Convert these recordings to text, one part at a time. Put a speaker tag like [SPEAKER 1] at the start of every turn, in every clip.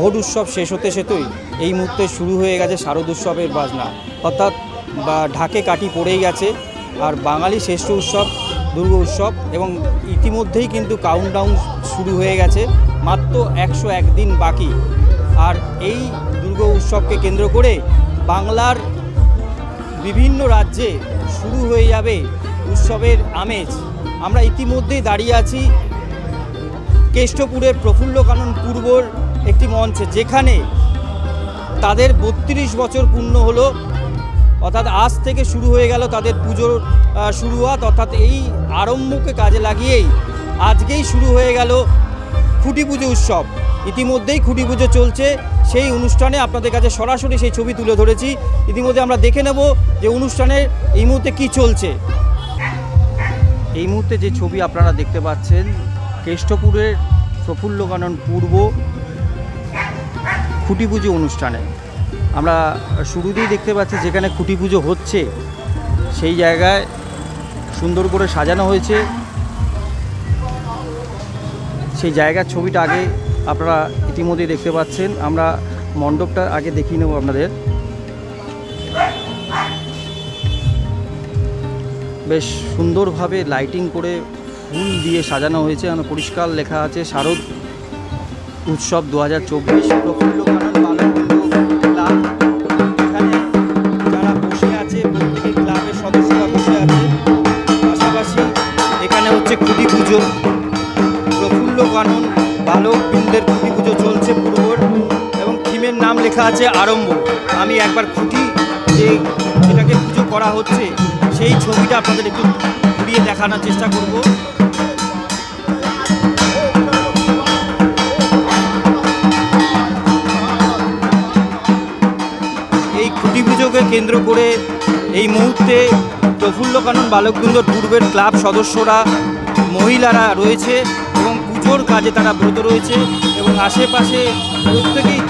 [SPEAKER 1] Vote উৎসব শেষ হতে হতেই এই মুহূর্তে শুরু হয়ে গেছে শারদ উৎসবের বাজনা, অর্থাৎ ঢাকে কাঠি পড়েই গেছে। আর বাঙালি শ্রেষ্ঠ উৎসব দুর্গা উৎসব, এবং ইতিমধ্যেই কিন্তু কাউন্টডাউন শুরু হয়ে গেছে, মাত্র 101 দিন বাকি। আর এই দুর্গা উৎসবকে কেন্দ্র করে বাংলার বিভিন্ন রাজ্যে শুরু হয়ে যাবে উৎসবের আমেজ। আমরা ইতিমধ্যেই দাঁড়িয়ে আছি কেষ্টপুরের প্রফুল্লকানন পূর্বর একটি মঞ্চে, যেখানে তাদের 32 বছর পূর্ণ হলো, অর্থাৎ আজ থেকে শুরু হয়ে গেল তাদের পুজোর শুরুয়াত। অর্থাৎ এই আরম্ভকে কাজে লাগিয়েই আজকেই শুরু হয়ে গেল খুঁটি পুজো উৎসব। ইতিমধ্যেই খুঁটি পুজো চলছে, সেই অনুষ্ঠানে আপনাদের কাছে সরাসরি সেই ছবি তুলে ধরেছি। ইতিমধ্যে আমরা দেখে নেব যে অনুষ্ঠানের এই মুহূর্তে কি চলছে। এই মুহূর্তে যে ছবি আপনারা দেখতে পাচ্ছেন কেষ্টপুরের প্রফুল্লকানন পূর্ব খুঁটি পুজো অনুষ্ঠানে আমরা শুরুতেই দেখতে পাচ্ছি যেখানে খুঁটি পুজো হচ্ছে সেই জায়গায় সুন্দর করে সাজানো হয়েছে। সেই জায়গার ছবিটা আগে আপনারা ইতিমধ্যে দেখতে পাচ্ছেন। আমরা মণ্ডপটা আগে দেখিয়ে নেব আপনাদের। বেশ সুন্দরভাবে লাইটিং করে ফুল দিয়ে সাজানো হয়েছে, পরিষ্কার লেখা আছে শারদ উৎসব 2024 প্রফুল্লকানন বালকবৃন্দ ক্লাব। এখানে যারা বসে আছে প্রত্যেকের ক্লাবের সদস্যরা বসে আছে। পাশাপাশি এখানে হচ্ছে খুঁটি পুজো, প্রফুল্লকানন বালকবৃন্দের খুঁটি পুজো চলছে পূর্বর, এবং থিমের নাম লেখা আছে আরম্ভ। আমি একবার খুঁটি যেটাকে পুজো করা হচ্ছে সেই ছবিটা আপনাদের একটু ঘুরিয়ে দেখানোর চেষ্টা করব। এই খুঁটি পুজোকে কেন্দ্র করে এই মুহূর্তে প্রফুল্লকানন বালকবৃন্দর পূর্বের ক্লাব সদস্যরা, মহিলারা রয়েছে এবং পুজোর কাজে তারা ব্রত রয়েছে, এবং আশেপাশে প্রত্যেকেই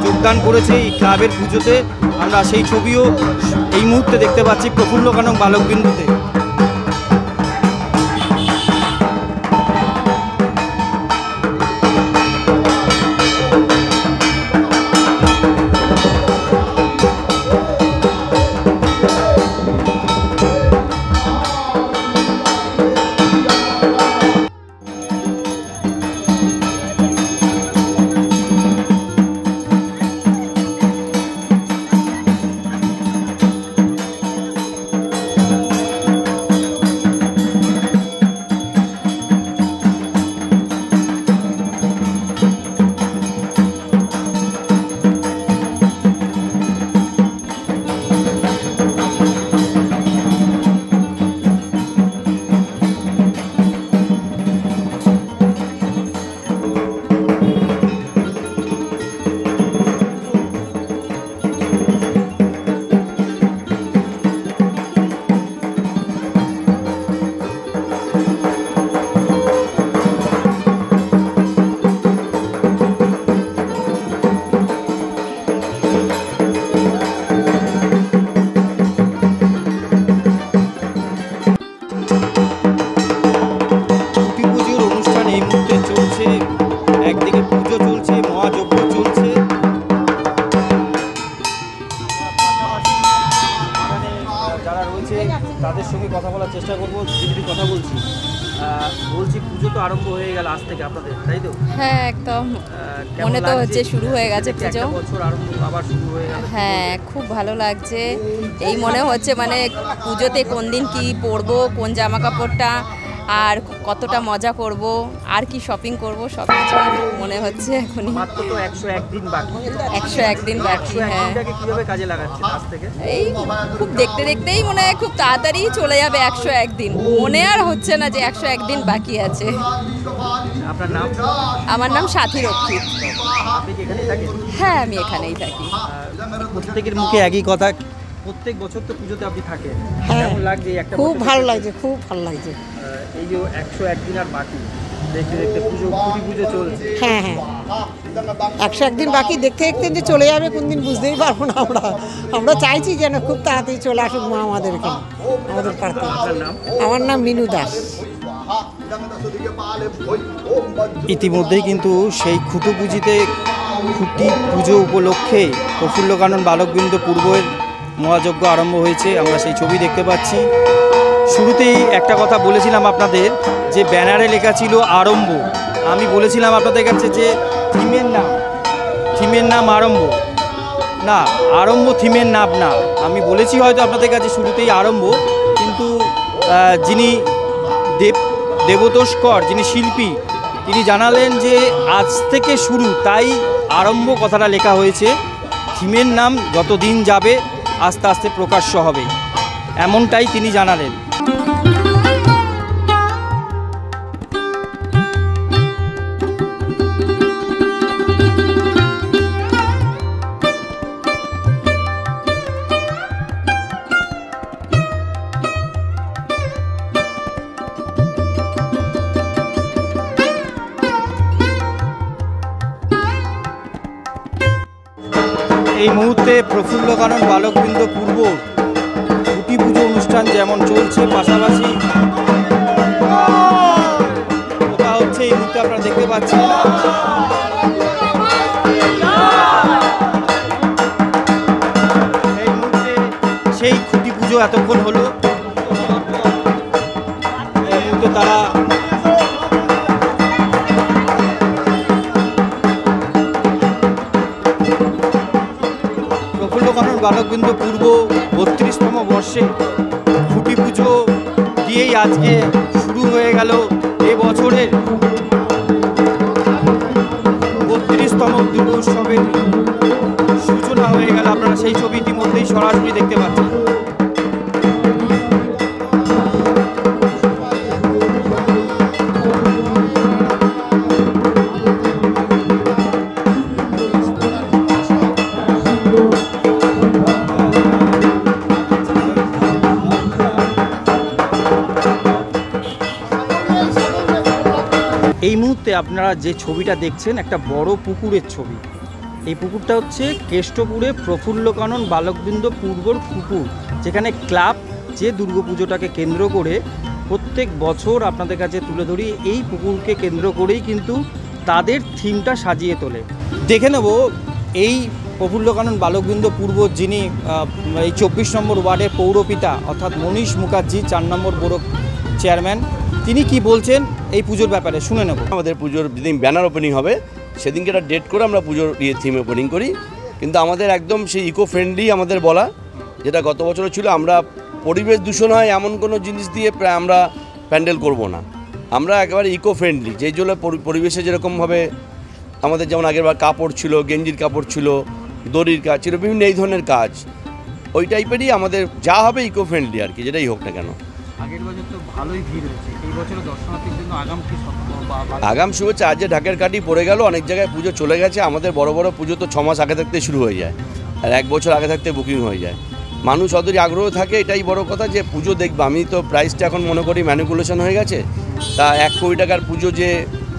[SPEAKER 1] যোগদান করেছে এই ক্লাবের পুজোতে। আমরা সেই ছবিও এই মুহূর্তে দেখতে পাচ্ছি প্রফুল্লকানন বালকবৃন্দতে। তাদের সঙ্গে কথা বলার চেষ্টা করবো। যদি কথা বলছি পুজো তো আরম্ভ হয়ে গেল আজ থেকে আপনাদের, তাই তো?
[SPEAKER 2] হ্যাঁ, একদম মনে তো হচ্ছে শুরু হয়ে গেছে পুজো,
[SPEAKER 1] বছর আরম্ভ আবার শুরু হয়ে গেল।
[SPEAKER 2] হ্যাঁ, খুব ভালো লাগছে। এই মনে হচ্ছে মানে পুজোতে কোন দিন কি পরবো, কোন জামা কাপড়টা, আর কতটা মজা করব, আর কি শপিং করব, সব কিছু মনে হচ্ছে এখনই।
[SPEAKER 1] মাত্র তো 101 দিন বাকি।
[SPEAKER 2] 101 দিন বাকি। হ্যাঁ,
[SPEAKER 1] কিভাবে কাজে লাগাচ্ছেন আজ থেকে?
[SPEAKER 2] এই খুব দেখতে দেখতেই মনে হয় খুব তাড়াতাড়ি চলে যাবে 101 দিন। মনে আর হচ্ছে না যে 101 দিন বাকি আছে।
[SPEAKER 1] আপনার নাম?
[SPEAKER 2] আমার নাম সাথী রক্ষিত।
[SPEAKER 1] আপনি কি এখানেই থাকেন?
[SPEAKER 2] হ্যাঁ, আমি এখানেই থাকি।
[SPEAKER 1] প্রত্যেকের মুখে একই কথা, প্রত্যেক বছর তো পুজোতে আপনি থাকেন, কেমন লাগছে? একটা
[SPEAKER 3] খুব ভালো লাগছে, খুব ভালো লাগছে।
[SPEAKER 1] এই যে 101 দিন আর বাকি, দেখতে দেখতে পুজো চলছে।
[SPEAKER 3] হ্যাঁ হ্যাঁ, 101 দিন বাকি, দেখতে দেখতে যে চলে যাবে কোন দিন বুঝতেই পারবো না। আমরা চাইছি যেন খুব তাড়াতাড়ি চলে আসুক মা আমাদের এখানে, আমাদের পাড়াতে। আমার নাম মিনু দাস।
[SPEAKER 1] ইতিমধ্যেই কিন্তু সেই খুঁটো পুজিতে খুঁটি পুজো উপলক্ষে প্রফুল্লকানন বালকবৃন্দ পূর্বের মহাযজ্ঞ আরম্ভ হয়েছে। আমরা সেই ছবি দেখতে পাচ্ছি। শুরুতেই একটা কথা বলেছিলাম আপনাদের যে ব্যানারে লেখা ছিল আরম্ভ। আমি বলেছিলাম আপনাদের কাছে যে থিমের নাম আরম্ভ না, আরম্ভ থিমের নাম না। আমি বলেছি হয়তো আপনাদের কাছে শুরুতেই আরম্ভ, কিন্তু যিনি দেবতোষ কর, যিনি শিল্পী, তিনি জানালেন যে আজ থেকে শুরু, তাই আরম্ভ কথাটা লেখা হয়েছে। থিমের নাম যত দিন যাবে আস্তে আস্তে প্রকাশ্য হবে, এমনটাই তিনি জানালেন। এই মুহূর্তে প্রফুল্লকানন বালকবৃন্দ পূর্ব খুঁটি পুজো অনুষ্ঠান যেমন চলছে, পাশাপাশি ওটা হচ্ছে এই মুহূর্তে আপনারা দেখতে পাচ্ছেন। এই মুহূর্তে সেই খুঁটি পুজো এতক্ষণ হলো। এই মুহূর্তে তারা প্রফুল্লকানন বালকবৃন্দ পূর্ব 32তম বর্ষে খুঁটি পুজো দিয়েই আজকে শুরু হয়ে গেল এবছরের 32তম দুর্গোৎসবের সূচনা হয়ে গেল। আপনারা সেই ছবি ইতিমধ্যেই সরাসরি দেখতে পাচ্ছেন। এই মুহূর্তে আপনারা যে ছবিটা দেখছেন একটা বড় পুকুরের ছবি। এই পুকুরটা হচ্ছে কেষ্টপুরে প্রফুল্লকানন বালকবৃন্দ পূর্বর পুকুর, যেখানে ক্লাব যে দুর্গাপুজোটাকে কেন্দ্র করে প্রত্যেক বছর আপনাদের কাছে তুলে ধরি। এই পুকুরকে কেন্দ্র করেই কিন্তু তাদের থিমটা সাজিয়ে তোলে। দেখে নেব এই প্রফুল্লকানন বালকবৃন্দ পূর্ব, যিনি এই 24 নম্বর ওয়ার্ডের পৌরপিতা অর্থাৎ মনীষ মুখার্জি, 4 নম্বর বড় চেয়ারম্যান, তিনি কি বলছেন এই পুজোর ব্যাপারে শুনে নেব।
[SPEAKER 4] আমাদের পুজোর যেদিন ব্যানার ওপেনিং হবে সেদিনকে একটা ডেট করে আমরা পুজোর থিম ওপেনিং করি, কিন্তু আমাদের একদম সেই ইকো ফ্রেন্ডলি আমাদের বলা, যেটা গত বছরও ছিল। আমরা পরিবেশ দূষণ হয় এমন কোনো জিনিস দিয়ে প্রায় আমরা প্যান্ডেল করব না। আমরা একেবারে ইকো ফ্রেন্ডলি, যেই জন্য পরিবেশে যেরকমভাবে আমাদের যেমন আগেরবার কাপড় ছিল, গেঞ্জির কাপড় ছিল, দড়ির কাজ ছিল, বিভিন্ন এই ধরনের কাজ, ওই টাইপেরই আমাদের যা হবে ইকো ফ্রেন্ডলি আর কি, যেটাই হোক না কেন।
[SPEAKER 1] আগের বছর তো ভালোই ভিড় হয়েছে, এই বছর দর্শনার্থীর জন্য
[SPEAKER 4] আগাম শুভেচ্ছা। আজ যে ঢাকের কাঠি পড়ে গেল, অনেক জায়গায় পুজো চলে গেছে। আমাদের বড় বড় পুজো তো 6 মাস আগে থাকতে শুরু হয়ে যায়, আর 1 বছর আগে থাকতে বুকিং হয়ে যায়। মানুষ অতই আগ্রহ থাকে, এটাই বড় কথা যে পুজো দেখবে। আমি তো প্রাইসটা এখন মনে করি ম্যানিপুলেশন হয়ে গেছে। তা 1 কোটি টাকার পুজো যে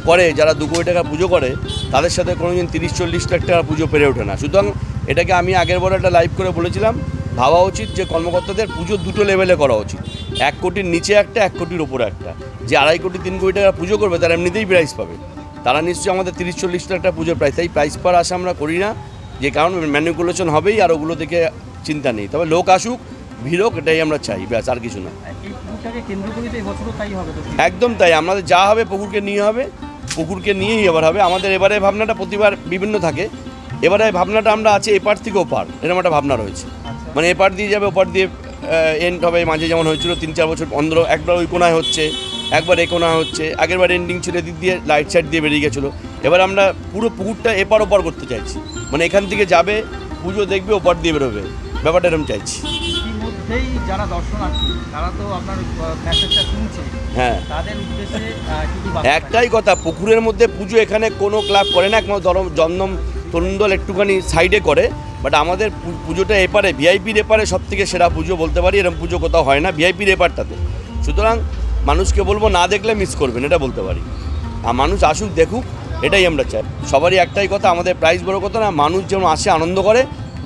[SPEAKER 4] করে, যারা 2 কোটি টাকার পুজো করে, তাদের সাথে কোনোদিন 30-40 লাখ টাকার পুজো পেরে ওঠে না। সুতরাং এটাকে আমি আগের বড় একটা লাইভ করে বলেছিলাম, ভাবা উচিত যে কর্মকর্তাদের পুজো দুটো লেভেলে করা উচিত। 1 কোটির নিচে একটা, 1 কোটির ওপরে একটা। যে 2.5 কোটি 3 কোটি টাকা পুজো করবে তারা এমনিতেই প্রাইজ পাবে, তারা নিশ্চয়ই আমাদের 30-40 লাখ টাকা পুজোর প্রাইস। তাই প্রাইস পাওয়ার আশা আমরা করি না, যে কারণ ম্যানিপুলেশন হবেই, আর ওগুলো থেকে চিন্তা নেই। তবে লোক আসুক, ভিড় হোক, এটাই আমরা চাই, ব্যাস, আর কিছু না। একদম তাই, আমাদের যা হবে পুকুরকে নিয়ে হবে, পুকুরকে নিয়েই এবার হবে। আমাদের এবারে ভাবনাটা প্রতিবার বিভিন্ন থাকে, এবারে ভাবনাটা আমরা আছে এপার থেকে ওপার, এরকম একটা ভাবনা রয়েছে। মানে এপার দিয়ে যাবে, ওপার দিয়ে এন্ড হবে। মাঝে যেমন হয়েছিল 3-4 বছর অন্ধ, একবার ওই কোনায় হচ্ছে, একবার এ কোনায় হচ্ছে। আগেরবার এন্ডিং ছিল এদিক দিয়ে লাইট সাইড দিয়ে বেরিয়ে গেছিলো। এবার আমরা পুরো পুকুরটা এপার ওপার করতে চাইছি, মানে এখান থেকে যাবে, পুজো দেখবে, ওপার দিয়ে বেরোবে, ব্যাপারটা এরকম চাইছি।
[SPEAKER 1] ইতিমধ্যেই যারা দর্শনার্থী তারা তো আপনার মেসেজটা শুনছে, হ্যাঁ, তাদের উদ্দেশ্যে
[SPEAKER 4] একটাই কথা, পুকুরের মধ্যে পুজো এখানে কোনো ক্লাব করে না, একমাত্র জমদম তরুণ দল একটুখানি সাইডে করে। বাট আমাদের পুজোটা এপারে, ভিআইপির এপারে সব থেকে সেরা পুজো বলতে পারি। এরকম পুজো কোথাও হয় না ভিআইপির এপারটাতে। সুতরাং মানুষকে বলবো, না দেখলে মিস করবেন, এটা বলতে পারি। আর মানুষ আসুক, দেখুক, এটাই আমরা চাই। সবারই একটাই কথা, আমাদের প্রাইস বড় কথা না, মানুষ যেমন আসে আনন্দ করে,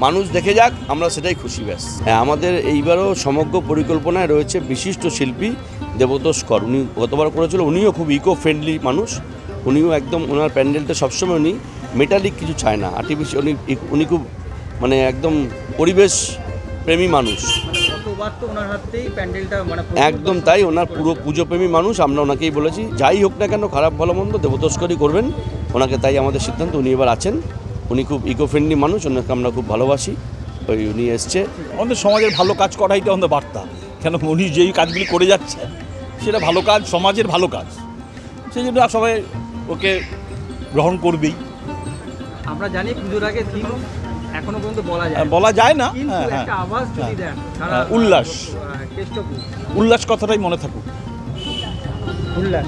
[SPEAKER 4] মানুষ দেখে যাক, আমরা সেটাই খুশি, ব্যাস। হ্যাঁ, আমাদের এইবারও সমগ্র পরিকল্পনায় রয়েছে বিশিষ্ট শিল্পী দেবতোষ কর। উনি গতবার করেছিল, উনিও খুব ইকো ফ্রেন্ডলি মানুষ। উনিও একদম, ওনার প্যান্ডেলটা সবসময় উনি মেটালিক কিছু চায় না, আর্টিফিশিয়াল। উনি খুব মানে একদম পরিবেশ প্রেমী মানুষ,
[SPEAKER 1] গতবার তো ওনার হাতেই প্যান্ডেলটা মানে
[SPEAKER 4] একদম তাই। ওনার পুরো পুজোপ্রেমী মানুষ। আমরা ওনাকেই বলেছি যাই হোক না কেন, খারাপ ভালো মন্দ দেবতস্করই করবেন ওনাকে, তাই আমাদের সিদ্ধান্ত। উনি এবার আছেন, উনি খুব ইকো ফ্রেন্ডলি মানুষ, ওনাকে আমরা খুব ভালোবাসি। উনি এসছে।
[SPEAKER 5] আমাদের সমাজের ভালো কাজ করাই তো আমাদের বার্তা, কেন উনি যেই কাজগুলি করে যাচ্ছে সেটা ভালো কাজ, সমাজের ভালো কাজ, সেই জন্য সবাই ওকে গ্রহণ করবেই।
[SPEAKER 1] আমরা জানি পুজোর আগে থিম এখনো পর্যন্ত
[SPEAKER 5] বলা যায় না,
[SPEAKER 1] কিন্তু
[SPEAKER 5] হ্যাঁ
[SPEAKER 1] একটা আওয়াজ যদি দেন সারা
[SPEAKER 5] উল্লাস,
[SPEAKER 1] কেষ্টপুর
[SPEAKER 5] উল্লাস কথাটাই মনে থাকুক।
[SPEAKER 1] উল্লাস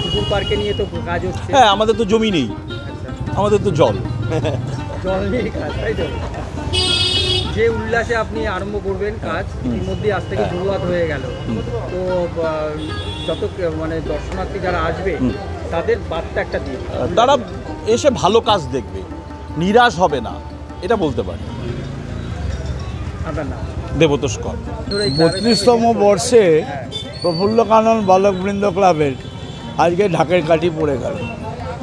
[SPEAKER 1] পুকুর পার্কে নিয়ে তো কাজ হচ্ছে।
[SPEAKER 5] হ্যাঁ, আমাদের তো জমি নেই, আমাদের তো জল,
[SPEAKER 1] জল নিয়ে কাজ, তাই তো? যে উল্লাসে আপনি আরম্ভ করবেন কাজ, এর মধ্যে আজ থেকে শুরুয়াত হয়ে গেল, তো যত মানে দর্শনার্থী যারা আসবে তাদের বার্তা একটা দিন,
[SPEAKER 5] তারা এসে ভালো কাজ দেখবে, নিরাশ হবে না, এটা বলতে পারি।
[SPEAKER 1] আপনার নাম?
[SPEAKER 5] দেবতস্কর।
[SPEAKER 6] 32তম বর্ষে প্রফুল্লকানন বালকবৃন্দ ক্লাবের আজকে ঢাকের কাঠি পড়ে গেল।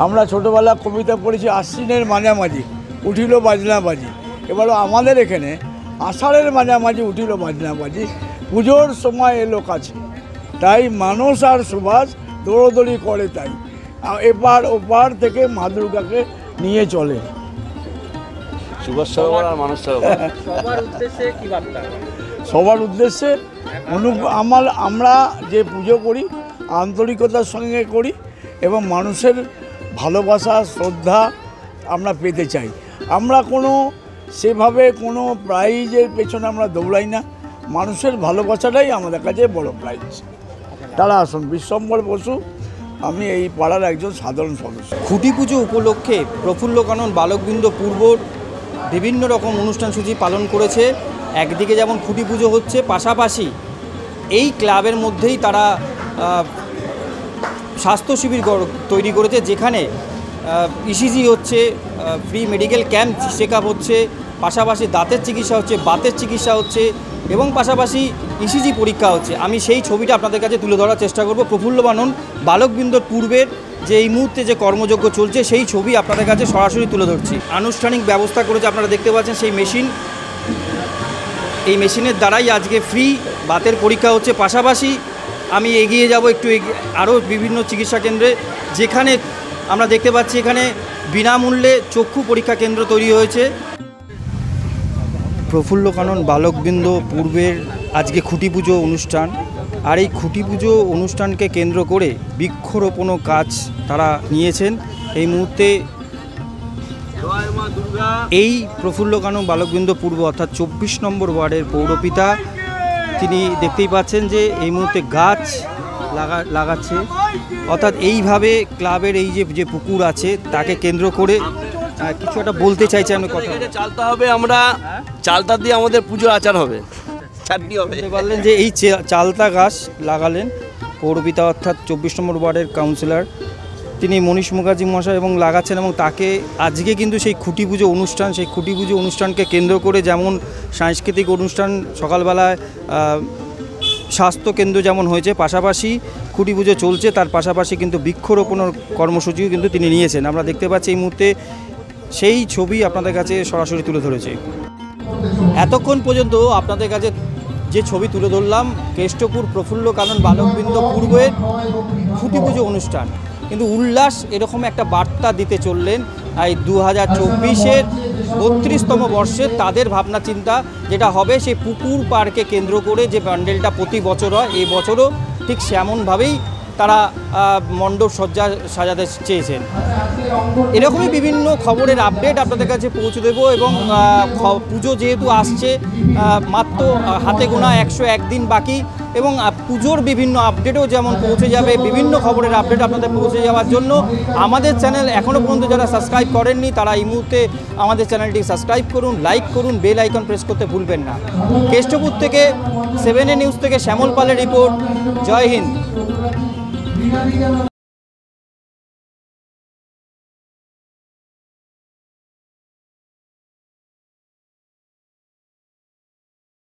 [SPEAKER 6] আমরা ছোটোবেলা কবিতা পড়েছি, আশ্বিনের মাঝামাঝি উঠিল বাজনা বাজি। এবারও আমাদের এখানে আষাঢ়ের মাঝামাঝি উঠিল বাজনা বাজি, পুজোর সময় এলো কাছে, তাই মানুষ আর সুভাষ দৌড়দৌড়ি করে, তাই এপার ওপার থেকে মা দুর্গাকে নিয়ে চলে।
[SPEAKER 4] সুভাষ সরোবর আর মানস সরোবর।
[SPEAKER 1] সবার উদ্দেশ্যে কি বার্তা?
[SPEAKER 6] সবার উদ্দেশ্যে আমরা যে পুজো করি আন্তরিকতার সঙ্গে করি এবং মানুষের ভালোবাসা শ্রদ্ধা আমরা পেতে চাই। আমরা সেভাবে কোনো প্রাইজের পেছনে আমরা দৌড়াই না, মানুষের ভালোবাসাটাই আমাদের কাছে বড় প্রাইজ। তারা আসুন। বিশ্বম্বর বসু, আমি এই পাড়ার একজন সাধারণ সদস্য।
[SPEAKER 1] খুঁটি পুজো উপলক্ষে প্রফুল্লকানন বালকবৃন্দ পূর্বর বিভিন্ন রকম অনুষ্ঠানসূচি পালন করেছে। একদিকে যেমন খুঁটি পুজো হচ্ছে, পাশাপাশি এই ক্লাবের মধ্যেই তারা স্বাস্থ্য শিবির তৈরি করেছে, যেখানে ইসিজি হচ্ছে, free medical camp check up হচ্ছে, পাশাপাশি দাঁতের চিকিৎসা হচ্ছে, বাতের চিকিৎসা হচ্ছে এবং পাশাপাশি ইসিজি পরীক্ষা হচ্ছে। আমি সেই ছবিটা আপনাদের কাছে তুলে ধরার চেষ্টা করব। প্রফুল্লকানন বালকবৃন্দর পূর্বের যে এই মুহূর্তে যে কর্মযজ্ঞ চলছে সেই ছবি আপনাদের কাছে সরাসরি তুলে ধরছি। আনুষ্ঠানিক ব্যবস্থা করেছে, আপনারা দেখতে পাচ্ছেন সেই মেশিন, এই মেশিনের দ্বারাই আজকে ফ্রি বাতের পরীক্ষা হচ্ছে। পাশাপাশি আমি এগিয়ে যাব একটু আরও বিভিন্ন চিকিৎসা কেন্দ্রে, যেখানে আমরা দেখতে পাচ্ছি এখানে বিনামূল্যে চক্ষু পরীক্ষা কেন্দ্র তৈরি হয়েছে। প্রফুল্লকানন বালকবৃন্দ পূর্বের আজকে খুঁটি পুজো অনুষ্ঠান, আর এই খুঁটি পুজো অনুষ্ঠানকে কেন্দ্র করে বৃক্ষরোপণও কাজ তারা নিয়েছেন। এই মুহূর্তে এই প্রফুল্লকানন বালকবৃন্দ পূর্ব অর্থাৎ 24 নম্বর ওয়ার্ডের পৌরপিতা, তিনি দেখতেই পাচ্ছেন যে এই মুহূর্তে গাছ লাগাচ্ছে, অর্থাৎ এইভাবে ক্লাবের এই যে পুকুর আছে তাকে কেন্দ্র করে কিছু একটা বলতে চাইছি আমি। কথা
[SPEAKER 4] চালতা হবে, আমরা চালতা দিয়ে আমাদের পুজোর আচার হবে, চাটনি হবে।
[SPEAKER 1] বলতে পারলেন যে এই চালতা গাছ লাগালেন পৌরপিতা অর্থাৎ 24 নম্বর ওয়ার্ডের কাউন্সিলর তিনি মনীষ মুখার্জি মহাশয়, এবং লাগাচ্ছেন, এবং তাকে আজকে কিন্তু সেই খুঁটি পুজো অনুষ্ঠান, সেই খুঁটি পুজো অনুষ্ঠানকে কেন্দ্র করে যেমন সাংস্কৃতিক অনুষ্ঠান সকালবেলায় স্বাস্থ্যকেন্দ্র যেমন হয়েছে, পাশাপাশি খুঁটি পুজো চলছে, তার পাশাপাশি কিন্তু বৃক্ষরোপণের কর্মসূচিও কিন্তু তিনি নিয়েছেন। আমরা দেখতে পাচ্ছি এই মুহূর্তে সেই ছবি আপনাদের কাছে সরাসরি তুলে ধরেছে। এতক্ষণ পর্যন্ত আপনাদের কাছে যে ছবি তুলে ধরলাম কেষ্টপুর প্রফুল্লকানন বালকবৃন্দ পূর্বের খুঁটি পুজো অনুষ্ঠান, কিন্তু উল্লাস এরকম একটা বার্তা দিতে চললেন এই 2024-এর 32তম বর্ষে তাদের ভাবনা চিন্তা যেটা হবে সেই পুকুর পার্কে কেন্দ্র করে যে প্যান্ডেলটা প্রতি বছর হয়, এই বছরও ঠিক সেমনভাবেই তারা মণ্ডপ সজ্জা সাজাতে চেয়েছেন। এরকমই বিভিন্ন খবরের আপডেট আপনাদের কাছে পৌঁছে দেবো, এবং পুজো যেহেতু আসছে মাত্র হাতে গোনা 101 দিন বাকি, এবং পুজোর বিভিন্ন আপডেটও যেমন পৌঁছে যাবে, বিভিন্ন খবরের আপডেট আপনাদের পৌঁছে যাওয়ার জন্য আমাদের চ্যানেল এখনও পর্যন্ত যারা সাবস্ক্রাইব করেননি তারা এই মুহূর্তে আমাদের চ্যানেলটি সাবস্ক্রাইব করুন, লাইক করুন, বেল আইকন প্রেস করতে ভুলবেন না। কেষ্টপুর থেকে 7A নিউজ থেকে শ্যামল পালের রিপোর্ট। জয় হিন্দ।